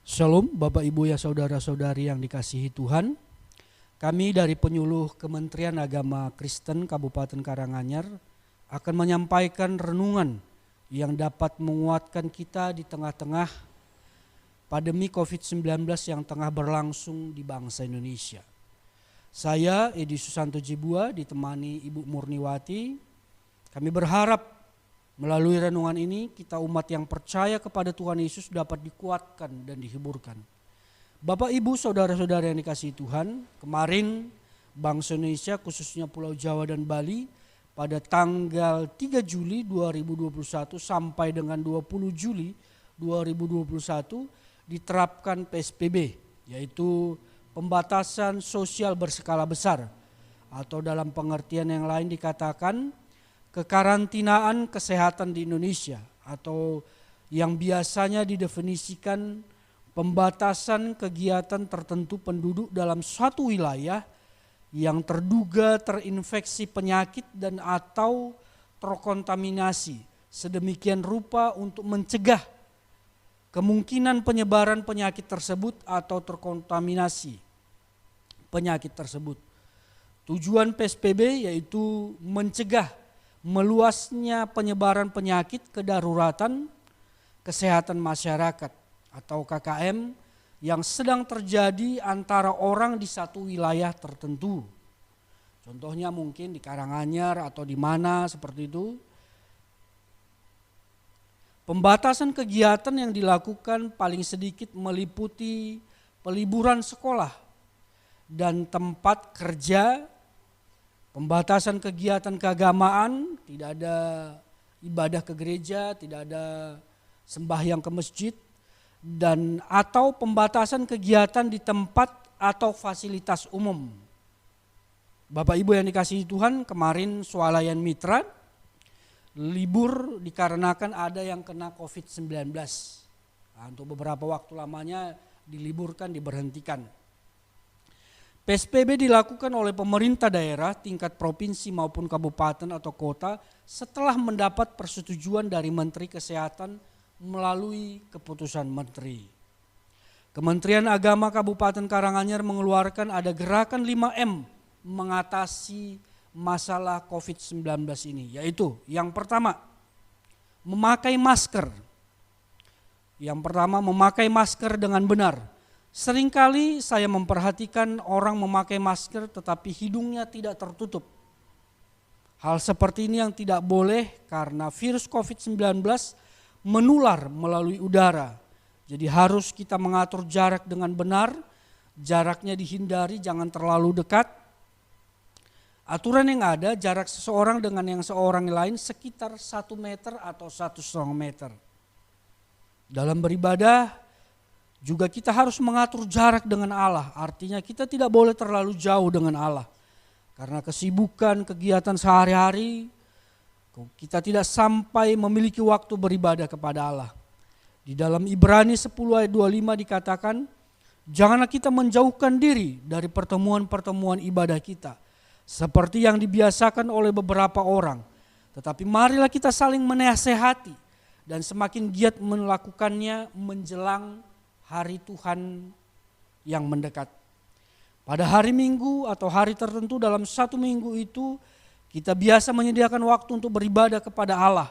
Shalom Bapak Ibu ya saudara-saudari yang dikasihi Tuhan. Kami dari penyuluh Kementerian Agama Kristen Kabupaten Karanganyar akan menyampaikan renungan yang dapat menguatkan kita di tengah-tengah pandemi COVID-19 yang tengah berlangsung di bangsa Indonesia. Saya Edi Susanto Jibua ditemani Ibu Murniwati. Kami berharap melalui renungan ini kita umat yang percaya kepada Tuhan Yesus dapat dikuatkan dan dihiburkan. Bapak Ibu saudara-saudara yang dikasihi Tuhan, kemarin bangsa Indonesia khususnya Pulau Jawa dan Bali pada tanggal 3 Juli 2021 sampai dengan 20 Juli 2021 diterapkan PSBB, yaitu pembatasan sosial berskala besar, atau dalam pengertian yang lain dikatakan kekarantinaan kesehatan di Indonesia, atau yang biasanya didefinisikan pembatasan kegiatan tertentu penduduk dalam suatu wilayah yang terduga terinfeksi penyakit dan atau terkontaminasi sedemikian rupa untuk mencegah kemungkinan penyebaran penyakit tersebut atau terkontaminasi penyakit tersebut. Tujuan PSBB yaitu mencegah meluasnya penyebaran penyakit kedaruratan kesehatan masyarakat atau KKM yang sedang terjadi antara orang di satu wilayah tertentu. Contohnya mungkin di Karanganyar atau di mana seperti itu. Pembatasan kegiatan yang dilakukan paling sedikit meliputi peliburan sekolah dan tempat kerja. Pembatasan kegiatan keagamaan, tidak ada ibadah ke gereja, tidak ada sembahyang ke masjid, dan atau pembatasan kegiatan di tempat atau fasilitas umum. Bapak Ibu yang dikasihi Tuhan, kemarin swalayan mitra libur dikarenakan ada yang kena COVID-19. Nah, untuk beberapa waktu lamanya diliburkan, diberhentikan. PSBB dilakukan oleh pemerintah daerah tingkat provinsi maupun kabupaten atau kota setelah mendapat persetujuan dari Menteri Kesehatan melalui keputusan Menteri. Kementerian Agama Kabupaten Karanganyar mengeluarkan ada gerakan 5M mengatasi masalah COVID-19 ini, yaitu yang pertama memakai masker. Yang pertama memakai masker dengan benar. Seringkali saya memperhatikan orang memakai masker tetapi hidungnya tidak tertutup. Hal seperti ini yang tidak boleh karena virus COVID-19 menular melalui udara. Jadi harus kita mengatur jarak dengan benar, jaraknya dihindari, jangan terlalu dekat. Aturan yang ada, jarak seseorang dengan yang seorang lain sekitar 1 meter atau 1,5 meter. Dalam beribadah, juga kita harus mengatur jarak dengan Allah, artinya kita tidak boleh terlalu jauh dengan Allah. Karena kesibukan, kegiatan sehari-hari, kita tidak sampai memiliki waktu beribadah kepada Allah. Di dalam Ibrani 10 ayat 25 dikatakan, janganlah kita menjauhkan diri dari pertemuan-pertemuan ibadah kita, seperti yang dibiasakan oleh beberapa orang. Tetapi marilah kita saling menasehati dan semakin giat melakukannya menjelang hari Tuhan yang mendekat. Pada hari Minggu atau hari tertentu dalam satu minggu itu kita biasa menyediakan waktu untuk beribadah kepada Allah.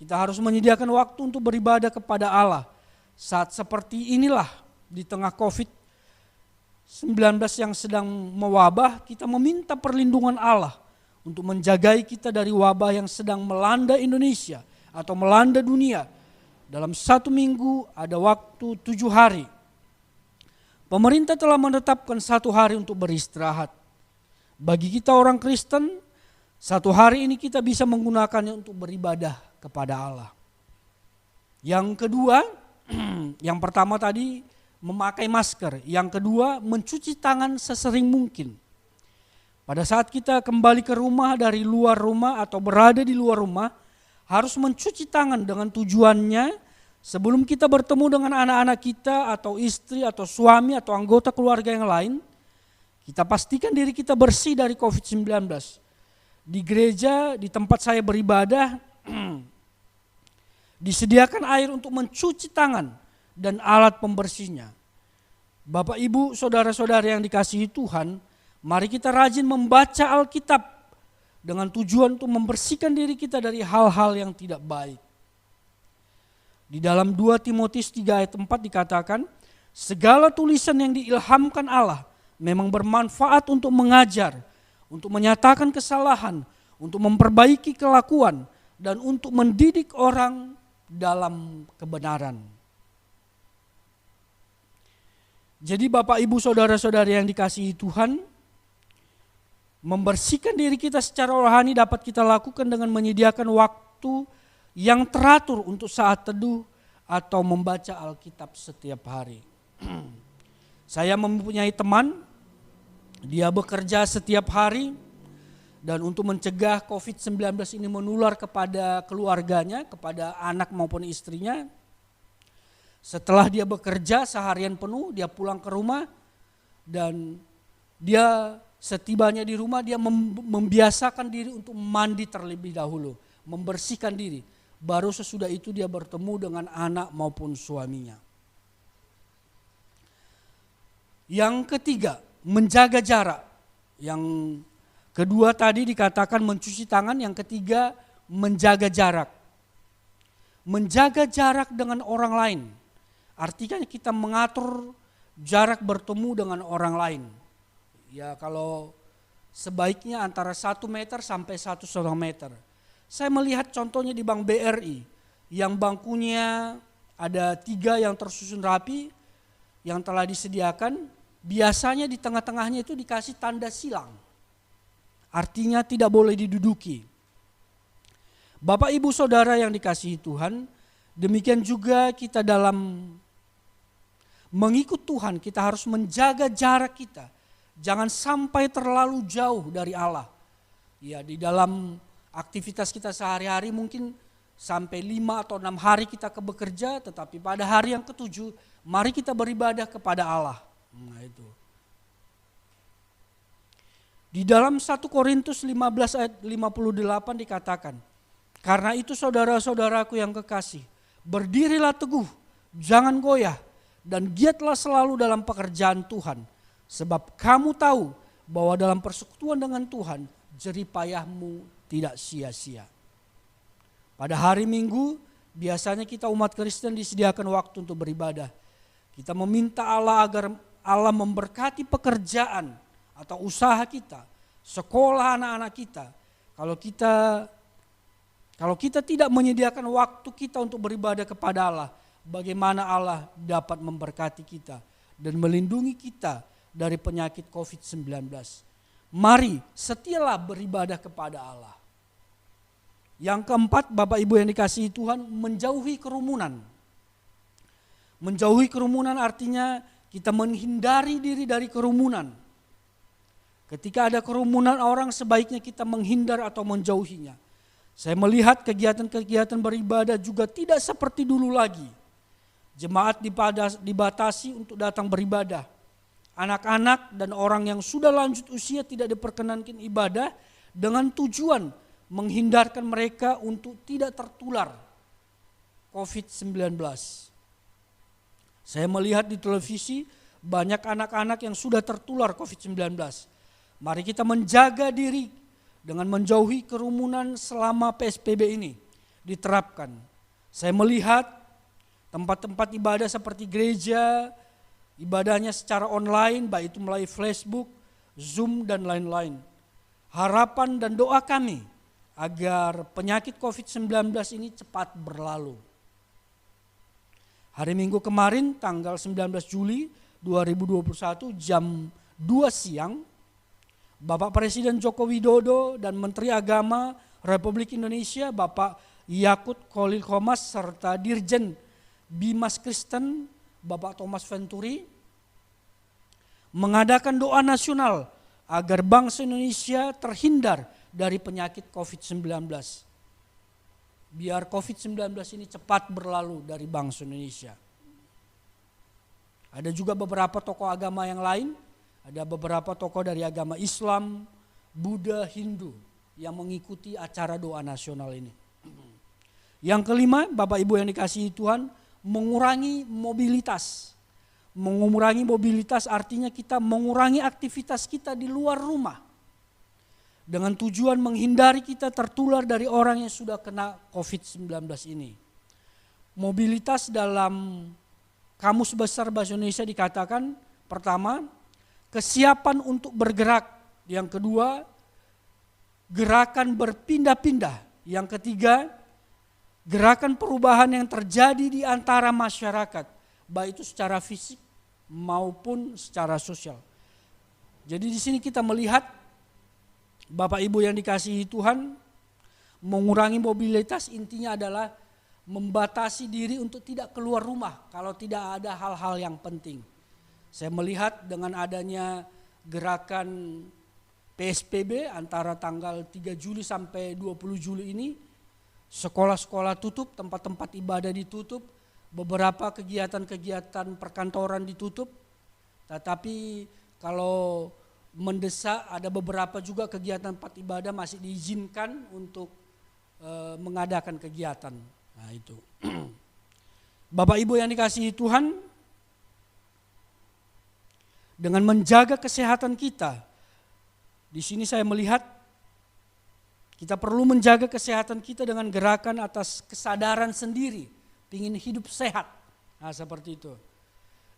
Kita harus menyediakan waktu untuk beribadah kepada Allah. Saat seperti inilah di tengah COVID-19 yang sedang mewabah, kita meminta perlindungan Allah untuk menjagai kita dari wabah yang sedang melanda Indonesia atau melanda dunia. Dalam satu minggu ada waktu 7 hari. Pemerintah telah menetapkan 1 hari untuk beristirahat. Bagi kita orang Kristen, 1 hari ini kita bisa menggunakannya untuk beribadah kepada Allah. Yang kedua, yang pertama tadi memakai masker. Yang kedua, mencuci tangan sesering mungkin. Pada saat kita kembali ke rumah dari luar rumah atau berada di luar rumah, harus mencuci tangan dengan tujuannya sebelum kita bertemu dengan anak-anak kita atau istri atau suami atau anggota keluarga yang lain, kita pastikan diri kita bersih dari COVID-19. Di gereja, di tempat saya beribadah, disediakan air untuk mencuci tangan dan alat pembersihnya. Bapak, Ibu, saudara-saudara yang dikasihi Tuhan, mari kita rajin membaca Alkitab dengan tujuan untuk membersihkan diri kita dari hal-hal yang tidak baik. Di dalam 2 Timotius 3 ayat 4 dikatakan, segala tulisan yang diilhamkan Allah memang bermanfaat untuk mengajar, untuk menyatakan kesalahan, untuk memperbaiki kelakuan, dan untuk mendidik orang dalam kebenaran. Jadi Bapak, Ibu, saudara-saudara yang dikasihi Tuhan, membersihkan diri kita secara rohani dapat kita lakukan dengan menyediakan waktu yang teratur untuk saat teduh atau membaca Alkitab setiap hari. Saya mempunyai teman, dia bekerja setiap hari, dan untuk mencegah COVID-19 ini menular kepada keluarganya, kepada anak maupun istrinya, setelah dia bekerja seharian penuh, dia pulang ke rumah dan dia setibanya di rumah dia membiasakan diri untuk mandi terlebih dahulu, membersihkan diri. Baru sesudah itu dia bertemu dengan anak maupun suaminya. Yang ketiga, menjaga jarak. Yang kedua tadi dikatakan mencuci tangan, yang ketiga menjaga jarak. Menjaga jarak dengan orang lain. Artinya kita mengatur jarak bertemu dengan orang lain. Ya, kalau sebaiknya antara 1 meter sampai 1,5 meter. Saya melihat contohnya di Bank BRI yang bangkunya ada 3 yang tersusun rapi yang telah disediakan. Biasanya di tengah-tengahnya itu dikasih tanda silang. Artinya tidak boleh diduduki. Bapak, Ibu, saudara yang dikasihi Tuhan, demikian juga kita dalam mengikut Tuhan, kita harus menjaga jarak kita. Jangan sampai terlalu jauh dari Allah. Ya, di dalam aktivitas kita sehari-hari mungkin sampai 5 atau 6 hari kita bekerja, tetapi pada hari yang ke-7 mari kita beribadah kepada Allah. Nah, itu. Di dalam 1 Korintus 15 ayat 58 dikatakan, karena itu saudara-saudaraku yang kekasih, berdirilah teguh, jangan goyah, dan giatlah selalu dalam pekerjaan Tuhan. Sebab kamu tahu bahwa dalam persekutuan dengan Tuhan, jerih payahmu tidak sia-sia. Pada hari Minggu, biasanya kita umat Kristen disediakan waktu untuk beribadah. Kita meminta Allah agar Allah memberkati pekerjaan atau usaha kita, sekolah anak-anak kita. Kalau kita tidak menyediakan waktu kita untuk beribadah kepada Allah, bagaimana Allah dapat memberkati kita dan melindungi kita dari penyakit COVID-19. Mari setialah beribadah kepada Allah. Yang keempat, Bapak Ibu yang dikasihi Tuhan, menjauhi kerumunan. Menjauhi kerumunan artinya kita menghindari diri dari kerumunan. Ketika ada kerumunan orang, sebaiknya kita menghindar atau menjauhinya. Saya melihat kegiatan-kegiatan beribadah juga tidak seperti dulu lagi. Jemaat dibatasi untuk datang beribadah. Anak-anak dan orang yang sudah lanjut usia tidak diperkenankan ibadah dengan tujuan menghindarkan mereka untuk tidak tertular COVID-19. Saya melihat di televisi banyak anak-anak yang sudah tertular COVID-19. Mari kita menjaga diri dengan menjauhi kerumunan selama PSBB ini diterapkan. Saya melihat tempat-tempat ibadah seperti gereja, ibadahnya secara online, baik itu melalui Facebook, Zoom, dan lain-lain. Harapan dan doa kami agar penyakit COVID-19 ini cepat berlalu. Hari Minggu kemarin tanggal 19 Juli 2021 jam 2 siang, Bapak Presiden Joko Widodo dan Menteri Agama Republik Indonesia Bapak Yakut Khalil Qomas serta Dirjen Bimas Kristen Bapak Thomas Venturi mengadakan doa nasional agar bangsa Indonesia terhindar dari penyakit COVID-19. Biar COVID-19 ini cepat berlalu dari bangsa Indonesia. Ada juga beberapa tokoh agama yang lain, ada beberapa tokoh dari agama Islam, Buddha, Hindu yang mengikuti acara doa nasional ini. Yang kelima, Bapak Ibu yang dikasihi Tuhan, mengurangi mobilitas. Mengurangi mobilitas artinya kita mengurangi aktivitas kita di luar rumah. Dengan tujuan menghindari kita tertular dari orang yang sudah kena COVID-19 ini. Mobilitas dalam Kamus Besar Bahasa Indonesia dikatakan pertama, kesiapan untuk bergerak. Yang kedua, gerakan berpindah-pindah. Yang ketiga, gerakan perubahan yang terjadi di antara masyarakat. Baik itu secara fisik maupun secara sosial. Jadi di sini kita melihat Bapak Ibu yang dikasihi Tuhan, mengurangi mobilitas intinya adalah membatasi diri untuk tidak keluar rumah kalau tidak ada hal-hal yang penting. Saya melihat dengan adanya gerakan PSBB antara tanggal 3 Juli sampai 20 Juli ini, sekolah-sekolah tutup, tempat-tempat ibadah ditutup, beberapa kegiatan-kegiatan perkantoran ditutup, tetapi kalau mendesak ada beberapa juga kegiatan tempat ibadah masih diizinkan untuk mengadakan kegiatan. Nah itu. Bapak Ibu yang dikasihi Tuhan, dengan menjaga kesehatan kita, di sini saya melihat kita perlu menjaga kesehatan kita dengan gerakan atas kesadaran sendiri. Ingin hidup sehat, nah seperti itu.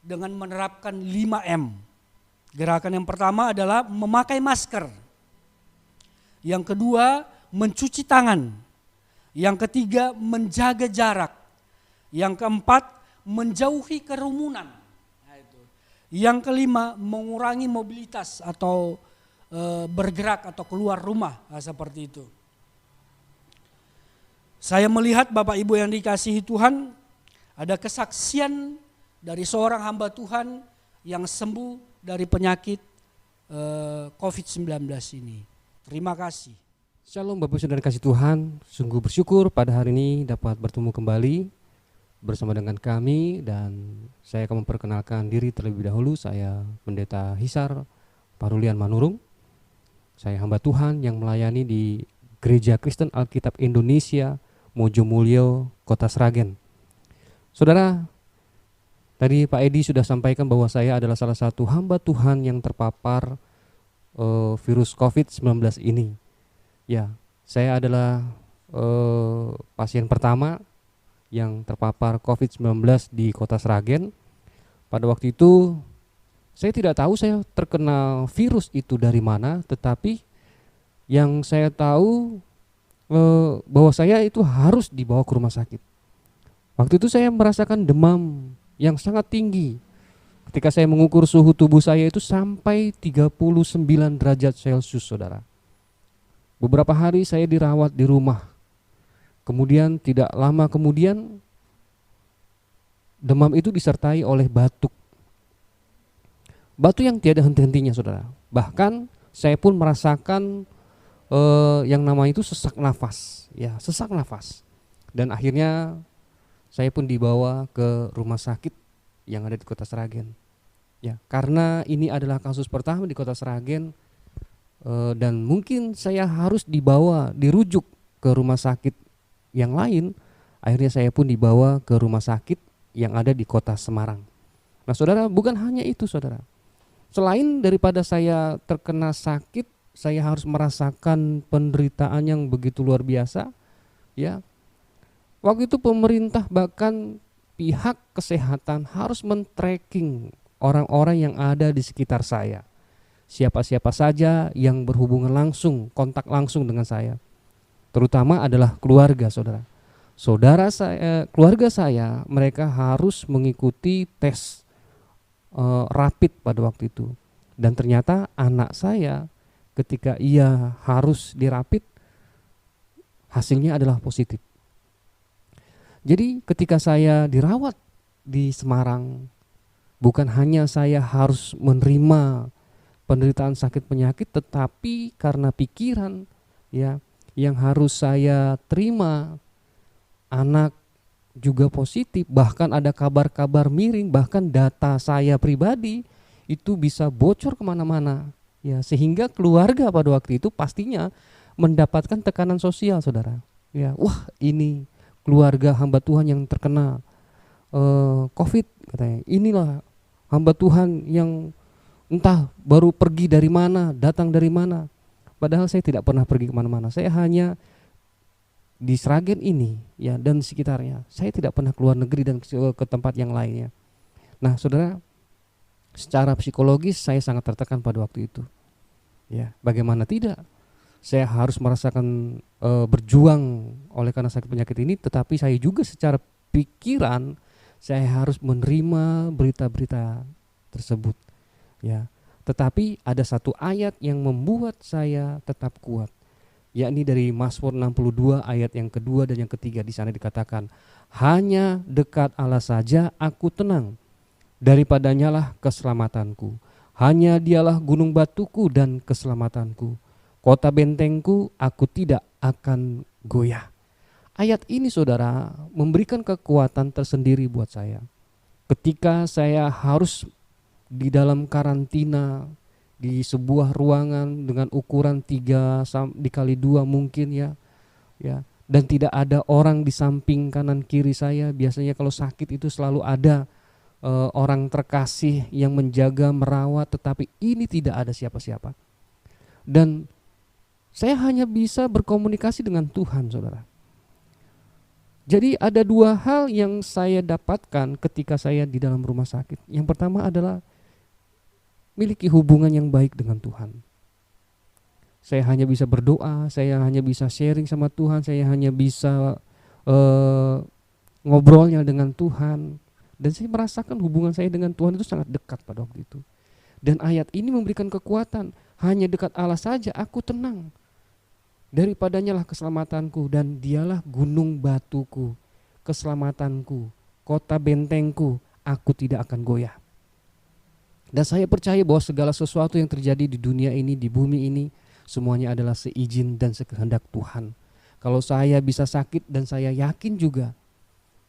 Dengan menerapkan 5M. Gerakan yang pertama adalah memakai masker. Yang kedua, mencuci tangan. Yang ketiga, menjaga jarak. Yang keempat, menjauhi kerumunan. Nah, itu. Yang kelima, mengurangi mobilitas atau bergerak atau keluar rumah, nah, seperti itu. Saya melihat Bapak Ibu yang dikasihi Tuhan, ada kesaksian dari seorang hamba Tuhan yang sembuh dari penyakit COVID-19 ini. Terima kasih. Shalom Bapak Ibu Saudara kasih Tuhan, sungguh bersyukur pada hari ini dapat bertemu kembali bersama dengan kami, dan saya akan memperkenalkan diri terlebih dahulu. Saya Pendeta Hisar Parulian Manurung. Saya hamba Tuhan yang melayani di Gereja Kristen Alkitab Indonesia Mojomulyo, Kota Sragen. Saudara, tadi Pak Edi sudah sampaikan bahwa saya adalah salah satu hamba Tuhan yang terpapar virus COVID-19 ini. Ya, saya adalah pasien pertama yang terpapar COVID-19 di Kota Sragen. Pada waktu itu saya tidak tahu saya terkena virus itu dari mana, tetapi yang saya tahu bahwa saya itu harus dibawa ke rumah sakit. Waktu itu saya merasakan demam yang sangat tinggi. Ketika saya mengukur suhu tubuh saya itu sampai 39 derajat Celcius, saudara. Beberapa hari saya dirawat di rumah. Kemudian tidak lama kemudian demam itu disertai oleh batuk. Batuk yang tiada henti-hentinya, saudara. Bahkan saya pun merasakan yang namanya itu sesak nafas, ya, sesak nafas. Dan akhirnya saya pun dibawa ke rumah sakit yang ada di Kota Sragen. Ya, karena ini adalah kasus pertama di Kota Sragen, dan mungkin saya harus dirujuk ke rumah sakit yang lain. Akhirnya saya pun dibawa ke rumah sakit yang ada di Kota Semarang. Nah, saudara, bukan hanya itu, saudara. Selain daripada saya terkena sakit, saya harus merasakan penderitaan yang begitu luar biasa, ya. Waktu itu pemerintah bahkan pihak kesehatan harus men-tracking orang-orang yang ada di sekitar saya. Siapa-siapa saja yang berhubungan langsung, kontak langsung dengan saya. Terutama adalah keluarga, saudara. Keluarga saya, mereka harus mengikuti tes rapid pada waktu itu. Dan ternyata anak saya ketika ia harus dirapid, hasilnya adalah positif. Jadi ketika saya dirawat di Semarang, bukan hanya saya harus menerima penderitaan sakit penyakit, tetapi karena pikiran, ya, yang harus saya terima, anak juga positif, bahkan ada kabar-kabar miring, bahkan data saya pribadi itu bisa bocor kemana-mana. Ya, sehingga keluarga pada waktu itu pastinya mendapatkan tekanan sosial, saudara. Ya, wah, ini keluarga hamba Tuhan yang terkena. COVID katanya. Inilah hamba Tuhan yang entah baru pergi dari mana, datang dari mana. Padahal saya tidak pernah pergi kemana-mana. Saya hanya di Sragen ini ya dan sekitarnya. Saya tidak pernah keluar negeri dan ke tempat yang lainnya. Nah, saudara, secara psikologis saya sangat tertekan pada waktu itu. Ya, bagaimana tidak? Saya harus merasakan berjuang oleh karena sakit penyakit ini, tetapi saya juga secara pikiran saya harus menerima berita-berita tersebut. Ya, tetapi ada satu ayat yang membuat saya tetap kuat, yakni dari Mazmur 62 ayat yang kedua dan yang ketiga. Di sana dikatakan, hanya dekat Allah saja aku tenang, daripadanya lah keselamatanku. Hanya dialah gunung batuku dan keselamatanku, kota bentengku, aku tidak akan goyah. Ayat ini saudara memberikan kekuatan tersendiri buat saya. Ketika saya harus di dalam karantina di sebuah ruangan dengan ukuran 3 dikali 2 mungkin ya, dan tidak ada orang di samping kanan kiri saya. Biasanya kalau sakit itu selalu ada orang terkasih yang menjaga, merawat, tetapi ini tidak ada siapa-siapa. Dan saya hanya bisa berkomunikasi dengan Tuhan, saudara. Jadi ada 2 hal yang saya dapatkan ketika saya di dalam rumah sakit. Yang pertama adalah miliki hubungan yang baik dengan Tuhan. Saya hanya bisa berdoa, saya hanya bisa sharing sama Tuhan, saya hanya bisa ngobrolnya dengan Tuhan. Dan saya merasakan hubungan saya dengan Tuhan itu sangat dekat pada waktu itu. Dan ayat ini memberikan kekuatan, hanya dekat Allah saja aku tenang, daripadanya lah keselamatanku, dan dialah gunung batuku, keselamatanku, kota bentengku, aku tidak akan goyah. Dan saya percaya bahwa segala sesuatu yang terjadi di dunia ini, di bumi ini, semuanya adalah seizin dan sekehendak Tuhan. Kalau saya bisa sakit, dan saya yakin juga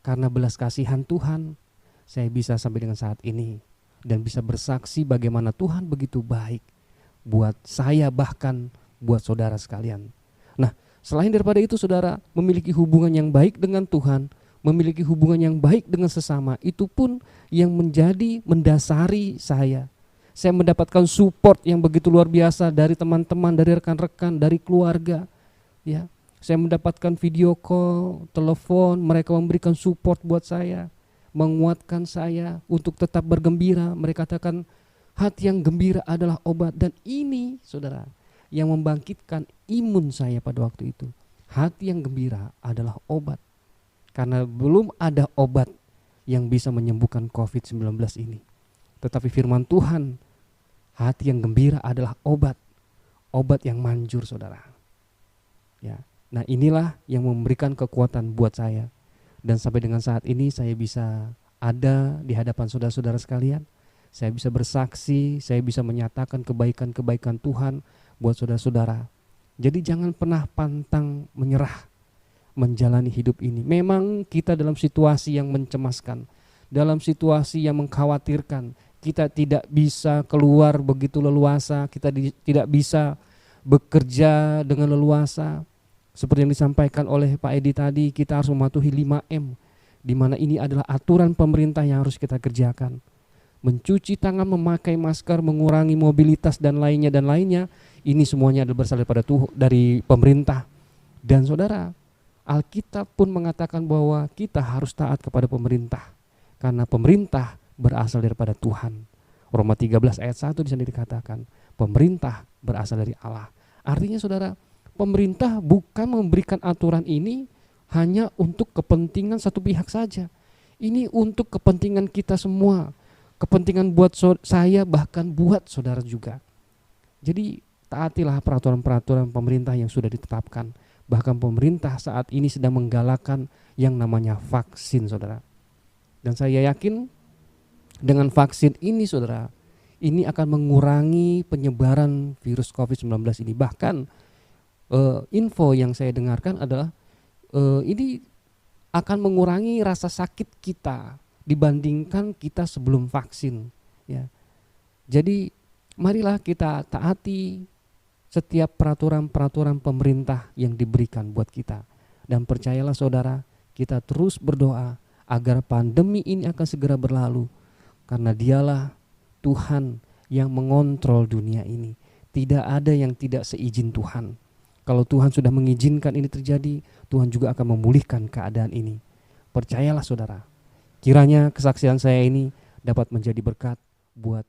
karena belas kasihan Tuhan, saya bisa sampai dengan saat ini dan bisa bersaksi bagaimana Tuhan begitu baik buat saya, bahkan buat saudara sekalian. Nah, selain daripada itu saudara, memiliki hubungan yang baik dengan Tuhan, memiliki hubungan yang baik dengan sesama, itu pun yang menjadi mendasari saya. Saya mendapatkan support yang begitu luar biasa dari teman-teman, dari rekan-rekan, dari keluarga. Ya, saya mendapatkan video call, telepon, mereka memberikan support buat saya, menguatkan saya untuk tetap bergembira. Mereka katakan hati yang gembira adalah obat, dan ini saudara yang membangkitkan imun saya pada waktu itu. Hati yang gembira adalah obat. Karena belum ada obat yang bisa menyembuhkan COVID-19 ini. Tetapi firman Tuhan, hati yang gembira adalah obat. Obat yang manjur saudara. Ya. Nah, inilah yang memberikan kekuatan buat saya. Dan sampai dengan saat ini saya bisa ada di hadapan saudara-saudara sekalian. Saya bisa bersaksi, saya bisa menyatakan kebaikan-kebaikan Tuhan buat saudara-saudara. Jadi jangan pernah pantang menyerah menjalani hidup ini. Memang kita dalam situasi yang mencemaskan, dalam situasi yang mengkhawatirkan. Kita tidak bisa keluar begitu leluasa, kita tidak bisa bekerja dengan leluasa. Seperti yang disampaikan oleh Pak Edi tadi, kita harus mematuhi 5M, di mana ini adalah aturan pemerintah yang harus kita kerjakan. Mencuci tangan, memakai masker, mengurangi mobilitas dan lainnya, ini semuanya adalah berasal dari pemerintah. Dan saudara, Alkitab pun mengatakan bahwa kita harus taat kepada pemerintah, karena pemerintah berasal daripada Tuhan. Roma 13 ayat 1 di sana dikatakan, pemerintah berasal dari Allah. Artinya saudara, pemerintah bukan memberikan aturan ini hanya untuk kepentingan satu pihak saja. Ini untuk kepentingan kita semua, kepentingan buat saya, bahkan buat saudara juga. Jadi taatilah peraturan-peraturan pemerintah yang sudah ditetapkan. Bahkan pemerintah saat ini sedang menggalakkan yang namanya vaksin saudara. Dan saya yakin dengan vaksin ini saudara, ini akan mengurangi penyebaran virus COVID-19 ini. Bahkan info yang saya dengarkan adalah ini akan mengurangi rasa sakit kita dibandingkan kita sebelum vaksin. Ya. Jadi marilah kita taati setiap peraturan-peraturan pemerintah yang diberikan buat kita. Dan percayalah saudara, kita terus berdoa agar pandemi ini akan segera berlalu. Karena dialah Tuhan yang mengontrol dunia ini. Tidak ada yang tidak seizin Tuhan. Kalau Tuhan sudah mengizinkan ini terjadi, Tuhan juga akan memulihkan keadaan ini. Percayalah saudara, kiranya kesaksian saya ini dapat menjadi berkat buat